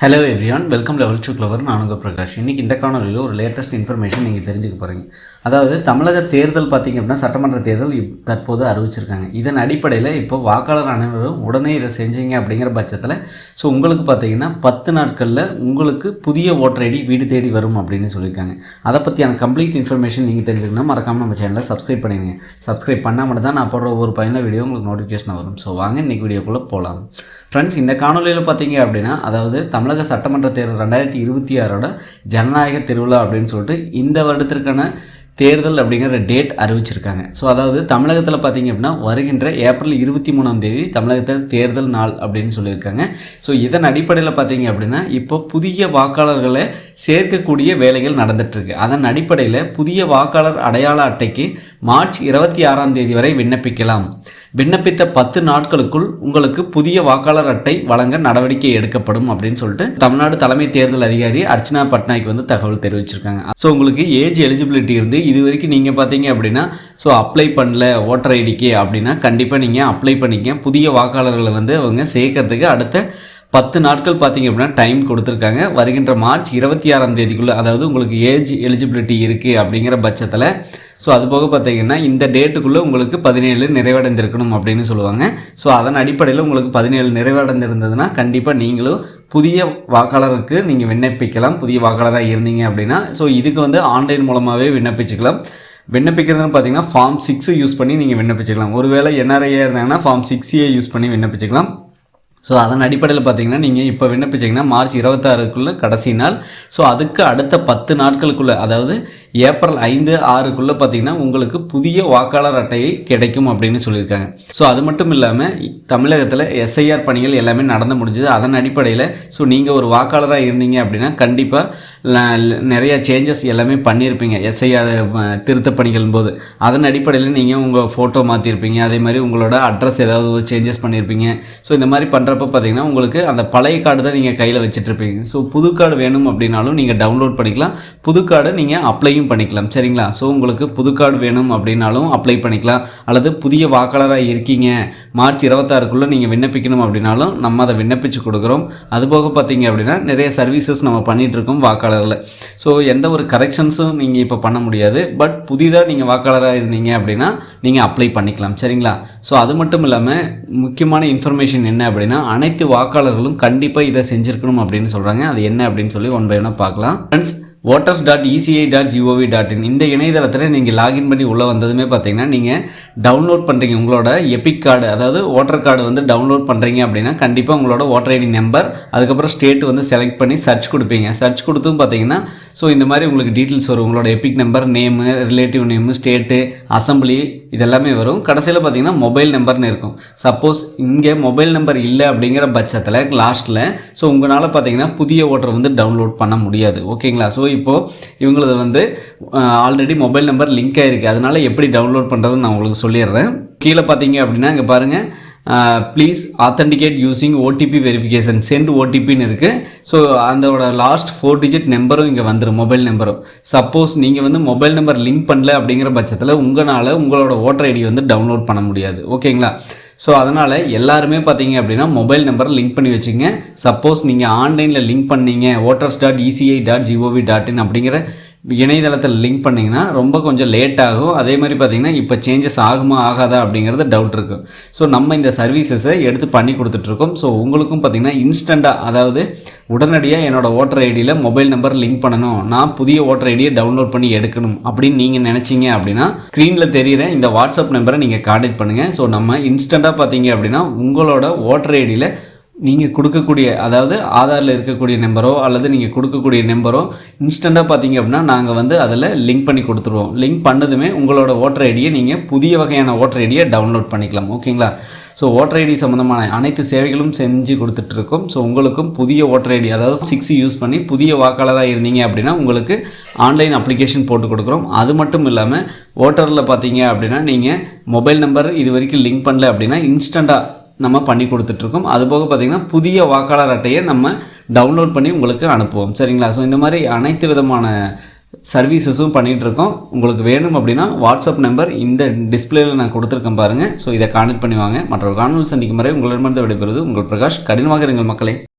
Hello everyone, welcome level to clever. நான் உங்கள் பிரகாஷ். இன்றைக்கி இந்த காணொலியில் ஒரு லேட்டஸ்ட் இன்ஃபர்மேஷன் நீங்கள் தெரிஞ்சுக்க போகிறீங்க. அதாவது தமிழக தேர்தல் பார்த்திங்க அப்படின்னா சட்டமன்ற தேர்தல் தற்போது அறிவிச்சிருக்காங்க. இதன் அடிப்படையில் இப்போ வாக்காளர் அனைவரும் உடனே இதை செஞ்சீங்க அப்படிங்கிற பட்சத்தில் உங்களுக்கு பார்த்திங்கன்னா 10 நாட்களில் உங்களுக்கு புதிய ஓட்டர் ஐடி வீடு தேடி வரும் அப்படின்னு சொல்லியிருக்காங்க. அதை பற்றியான கம்ப்ளீட் இன்ஃபர்மேஷன் நீங்கள் தெரிஞ்சுக்கணும். மறக்காமல் நம்ம சேனலை சப்ஸ்கிரைப் பண்ணிடுங்க. சப்ஸ்கிரைப் பண்ணால் மட்டும் தான் நான் போடுற ஒவ்வொரு பயனுள்ள வீடியோ உங்களுக்கு நோட்டிஃபிகேஷன் வரும். ஸோ வாங்க இன்றைக்கி வீடியோக்குள்ளே போகலாம். ஃப்ரெண்ட்ஸ், இந்த காணொலியில் பார்த்தீங்க அப்படின்னா அதாவது தமிழக சட்டமன்ற தேர்தல் 2026 ஜனநாயக திருவிழா அப்படின்னு சொல்லிட்டு இந்த வருடத்திற்கான தேர்தல் அப்படிங்கிற டேட் அறிவிச்சிருக்காங்க. ஸோ அதாவது தமிழகத்தில் பார்த்திங்க அப்படின்னா வருகின்ற ஏப்ரல் 23 தமிழகத்தில் தேர்தல் நாள் அப்படின்னு சொல்லியிருக்காங்க. ஸோ இதன் அடிப்படையில் பார்த்திங்க அப்படின்னா இப்போ புதிய வாக்காளர்களை சேர்க்கக்கூடிய வேலைகள் நடந்துகிட்ருக்கு. அதன் அடிப்படையில் புதிய வாக்காளர் அடையாள அட்டைக்கு மார்ச் 26 வரை விண்ணப்பிக்கலாம். விண்ணப்பித்த 10 நாட்களுக்குள் உங்களுக்கு புதிய வாக்காளர் அட்டை வழங்க நடவடிக்கை எடுக்கப்படும் அப்படின்னு சொல்லிட்டு தமிழ்நாடு தலைமை தேர்தல் அதிகாரி அர்ச்சனா பட்நாயக் தகவல் தெரிவிச்சிருக்காங்க. ஸோ உங்களுக்கு ஏஜ் எலிஜிபிலிட்டி இருந்து இது வரைக்கும் நீங்கள் பார்த்தீங்க அப்படின்னா அப்ளை பண்ணல ஓட்டர் ஐடிக்கு அப்படின்னா கண்டிப்பாக நீங்கள் அப்ளை பண்ணிக்க. புதிய வாக்காளர்களை அவங்க சேர்க்கறதுக்கு அடுத்த 10 நாட்கள் பார்த்திங்க அப்படின்னா டைம் கொடுத்துருக்காங்க. வருகின்ற மார்ச் 26 அதாவது உங்களுக்கு ஏஜ் எலிஜிபிலிட்டி இருக்குது அப்படிங்கிற பட்சத்தில் அதுபோக பார்த்திங்கன்னா இந்த டேட்டுக்குள்ளே உங்களுக்கு 17 நிறைவடைந்திருக்கணும் அப்படின்னு சொல்லுவாங்க. ஸோ அதன் அடிப்படையில் உங்களுக்கு 17 நிறைவடைந்திருந்ததுன்னா கண்டிப்பாக நீங்களும் புதிய வாக்காளருக்கு நீங்கள் விண்ணப்பிக்கலாம். புதிய வாக்காளராக இருந்தீங்க அப்படின்னா இதுக்கு ஆன்லைன் மூலமாகவே விண்ணப்பிச்சுக்கலாம். விண்ணப்பிக்கிறதுன்னு பார்த்தீங்கன்னா ஃபார்ம் 6 யூஸ் பண்ணி நீங்கள் விண்ணப்பிச்சுக்கலாம். ஒருவேளை என்ஆர்ஐயாக இருந்தாங்கன்னா ஃபார்ம் 6A யூஸ் பண்ணி விண்ணப்பிச்சுக்கலாம். ஸோ அதன் அடிப்படையில் பார்த்தீங்கன்னா நீங்கள் இப்போ விண்ணப்பிச்சிங்கன்னா மார்ச் 26 கடைசி நாள். அதுக்கு அடுத்த 10 நாட்களுக்குள்ளே அதாவது ஏப்ரல் 5, 6 பார்த்தீங்கன்னா உங்களுக்கு புதிய வாக்காளர் அட்டையை கிடைக்கும் அப்படின்னு சொல்லியிருக்காங்க. அது மட்டும் இல்லாமல் தமிழகத்தில் எஸ்ஐஆர் பணிகள் எல்லாமே நடந்து முடிஞ்சது. அதன் அடிப்படையில் நீங்கள் ஒரு வாக்காளராக இருந்தீங்க அப்படின்னா கண்டிப்பாக நிறைய சேஞ்சஸ் எல்லாமே பண்ணியிருப்பீங்க எஸ்ஐஆர் திருத்த பணிகள் போது. அதன் அடிப்படையில் நீங்கள் உங்கள் ஃபோட்டோ மாற்றிருப்பீங்க. அதே மாதிரி உங்களோட அட்ரஸ் ஏதாவது ஒரு சேஞ்சஸ் பண்ணியிருப்பீங்க. இந்த மாதிரி பண்ணுறப்ப பார்த்தீங்கன்னா உங்களுக்கு அந்த பழைய கார்டு தான் நீங்கள் கையில் வச்சுட்ருப்பீங்க. புது கார்டு வேணும் அப்படின்னாலும் நீங்கள் டவுன்லோட் பண்ணிக்கலாம். புது கார்டை நீங்கள் அப்ளையும் பண்ணிக்கலாம். சரிங்களா? உங்களுக்கு புது கார்டு வேணும் அப்படின்னாலும் அப்ளை பண்ணிக்கலாம். அல்லது புதிய வாக்காளராக இருக்கீங்க மார்ச் 26 நீங்கள் விண்ணப்பிக்கணும் அப்படின்னாலும் நம்ம அதை விண்ணப்பிச்சு கொடுக்குறோம். அதுபோக பார்த்தீங்க அப்படின்னா நிறைய சர்வீசஸ் நம்ம பண்ணிகிட்ருக்கோம் வாக்காளர். எந்த ஒரு கரெக்ஷன்ஸும் நீங்கள் இப்போ பண்ண முடியாது. பட் புதிதாக நீங்கள் வாக்காளராக இருந்தீங்க அப்படின்னா நீங்கள் அப்ளை பண்ணிக்கலாம். சரிங்களா? அது மட்டும் இல்லாமல் முக்கியமான இன்ஃபர்மேஷன் என்ன அப்படின்னா அனைத்து வாக்காளர்களும் கண்டிப்பாக இதை செஞ்சுருக்கணும் அப்படின்னு சொல்கிறாங்க. அது என்ன அப்படின்னு சொல்லி ஒன் பை ஒன்னாக பார்க்கலாம். ஃப்ரெண்ட்ஸ், voters.eci.gov.in இந்த இணையதளத்தில் நீங்கள் லாகின் பண்ணி உள்ளே வந்ததுமே பார்த்தீங்கன்னா நீங்கள் டவுன்லோட் பண்ணுறீங்க உங்களோட எபிக் கார்டு, அதாவது ஓட்டர் கார்டு டவுன்லோட் பண்ணுறீங்க அப்படின்னா கண்டிப்பாக உங்களோட ஓட்டர் ஐடி நம்பர், அதுக்கப்புறம் ஸ்டேட் செலக்ட் பண்ணி சர்ச் கொடுப்பீங்க. சர்ச் கொடுத்தும் பார்த்தீங்கன்னா இந்த மாதிரி உங்களுக்கு டீட்டெயில்ஸ் வரும். உங்களோட Epic number, name, relative name, state, assembly இதெல்லாமே வரும். கடைசியில் பார்த்தீங்கன்னா மொபைல் நம்பர்னு இருக்கும். சப்போஸ் இங்கே மொபைல் நம்பர் இல்லை அப்படிங்கிற பட்சத்தில் லாஸ்ட்டில் உங்களால் பார்த்தீங்கன்னா புதிய ஓட்டர் டவுன்லோட் பண்ண முடியாது. ஓகேங்களா? இப்போது இவங்களது ஆல்ரெடி மொபைல் நம்பர் லிங்க் ஆகிருக்கு. அதனால் எப்படி டவுன்லோட் பண்ணுறதுன்னு நான் உங்களுக்கு சொல்லிடுறேன். கீழே பார்த்தீங்க அப்படின்னா இங்கே பாருங்கள், please authenticate using OTP verification, sent ஓடிபின்னு இருக்குது. அதோட லாஸ்ட் 4 டிஜிட் நம்பரும் இங்கே வந்துடும், மொபைல் நம்பரும். சப்போஸ் நீங்கள் மொபைல் நம்பர் லிங்க் பண்ணல அப்படிங்கிற பட்சத்தில் உங்களோட ஓட்டர் ஐடி டவுன்லோட் பண்ண முடியாது. ஓகேங்களா? அதனால் எல்லாருமே பார்த்தீங்க அப்படின்னா மொபைல் நம்பரை லிங்க் பண்ணி வச்சுங்க. சப்போஸ் நீங்கள் ஆன்லைனில் லிங்க் பண்ணீங்க voters.eci.gov.in அப்படிங்கிற இணையதளத்தில் லிங்க் பண்ணிங்கன்னா ரொம்ப கொஞ்சம் லேட் ஆகும். அதே மாதிரி பார்த்திங்கன்னா இப்போ சேஞ்சஸ் ஆகுமா ஆகாதா அப்படிங்கிறது டவுட் இருக்குது. நம்ம இந்த சர்வீசஸை எடுத்து பண்ணி கொடுத்துட்ருக்கோம். உங்களுக்கும் பார்த்திங்கன்னா இன்ஸ்டண்ட்டாக, அதாவது உடனடியாக என்னோடய ஓட்டர் ஐடியில் மொபைல் நம்பர் லிங்க் பண்ணணும், நான் புதிய ஓட்டர் ஐடியை டவுன்லோட் பண்ணி எடுக்கணும் அப்படின்னு நீங்கள் நினச்சிங்க அப்படின்னா ஸ்க்ரீனில் தெரிகிற இந்த வாட்ஸ்அப் நம்பரை நீங்கள் கான்டாக்ட் பண்ணுங்கள். நம்ம இன்ஸ்டண்ட்டாக பார்த்தீங்க அப்படின்னா உங்களோட ஓட்டர் ஐடியில் நீங்கள் கொடுக்கக்கூடிய, அதாவது ஆதாரில் இருக்கக்கூடிய நம்பரோ அல்லது நீங்கள் கொடுக்கக்கூடிய நம்பரோ இன்ஸ்டண்ட்டாக பார்த்தீங்க அப்படின்னா நாங்கள் அதில் லிங்க் பண்ணி கொடுத்துருவோம். லிங்க் பண்ணதுமே உங்களோட ஓட்டர் ஐடியை நீங்கள் புதிய வகையான ஓட்டர் ஐடியை டவுன்லோட் பண்ணிக்கலாம். ஓகேங்களா? ஓட்டர் ஐடி சம்மந்தமான அனைத்து சேவைகளும் செஞ்சு கொடுத்துட்ருக்கோம். உங்களுக்கும் புதிய ஓட்டர் ஐடி, அதாவது 6 யூஸ் பண்ணி புதிய வாக்காளராக இருந்தீங்க அப்படின்னா உங்களுக்கு ஆன்லைன் அப்ளிகேஷன் போட்டு கொடுக்குறோம். அது மட்டும் இல்லாமல் ஓட்டரில் பார்த்தீங்க அப்படின்னா நீங்கள் மொபைல் நம்பர் இது வரைக்கும் லிங்க் பண்ணல அப்படின்னா இன்ஸ்டண்ட்டாக நம்ம பண்ணி கொடுத்துட்ருக்கோம். அதுபோக பார்த்திங்கன்னா புதிய வாக்காளர் அட்டையை நம்ம டவுன்லோட் பண்ணி உங்களுக்கு அனுப்புவோம். சரிங்களா? இந்த மாதிரி அனைத்து விதமான சர்வீசஸும் பண்ணிகிட்ருக்கோம். உங்களுக்கு வேணும் அப்படின்னா வாட்ஸ்அப் நம்பர் இந்த டிஸ்பிளேயில் நான் கொடுத்துருக்கேன் பாருங்கள். இதை கான்டெக்ட் பண்ணி வாங்க. மற்றொரு காணொலி சந்திக்கும் வரை உங்களிடமிருந்து விடைபெறுவது உங்கள் பிரகாஷ். கடினமாக இருங்கள் மக்களே.